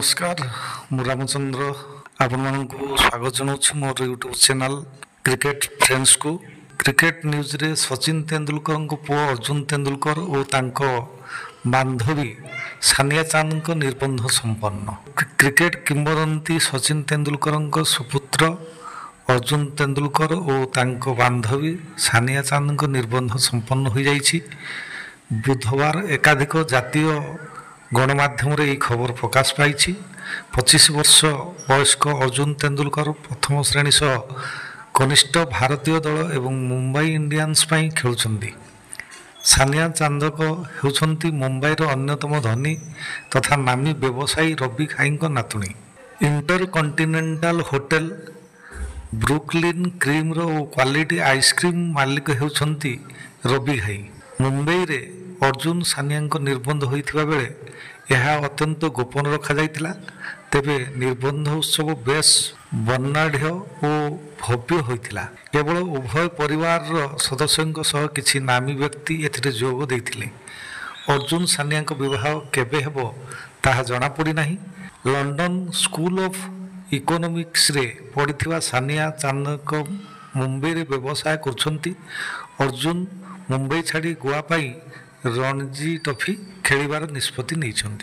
नमस्कार मु रामचंद्र आपण स्वागत जनाऊँ मोर यूट्यूब चैनल क्रिकेट फ्रेंड्स को। क्रिकेट न्यूज रे सचिन तेंदुलकर पुओ अर्जुन तेंदुलकर और तांको बांधवी सानिया चांद निर्बंध संपन्न। क्रिकेट किंवदंती सचिन तेंदुलकर सुपुत्र अर्जुन तेंदुलकर और तांको बांधवी सानिया चांद निर्बंध संपन्न हो जाइछि। बुधवार एकाधिक जातीय गणमाध्यम रे खबर प्रकाश पाई। 25 वर्ष वयस्क अर्जुन तेंदुलकर प्रथम श्रेणी सह कनिष्ठ भारतीय दल एवं मुंबई इंडियंस पई खेलुछंती। सानिया चांदक हेउछंती मुंबईर अन्यतम धनी तथा नामी व्यवसायी रवि घाई नातुणी। InterContinental hotel Brooklyn Creme रो क्वालिटी आइसक्रीम मालिक हेउछंती रवि घाई। मुंबई रे अर्जुन सानिया निर्बंध होइथिबा बेले यह अत्यंत गोपन रखा जाइतिला। तेबे निर्बंध उत्सव बेस वर्णाढ्य और भव्य होइतिला। केवल उभय परिवार सदस्यों सह किछि नामी व्यक्ति एथिरे जोग देइथिले। अर्जुन सानिया विवाह केबे हेबो ताहा जଣା पड़ी नाही। लंडन स्कूल ऑफ इकोनॉमिक्स रे पढ़िथिबा सानिया चांदक मुंबई रे व्यवसाय करछंती। अर्जुन मुंबई छाड़ी गोवा पाई रणजी ट्रॉफी खेलिबार निष्पत्ति नेइछंती।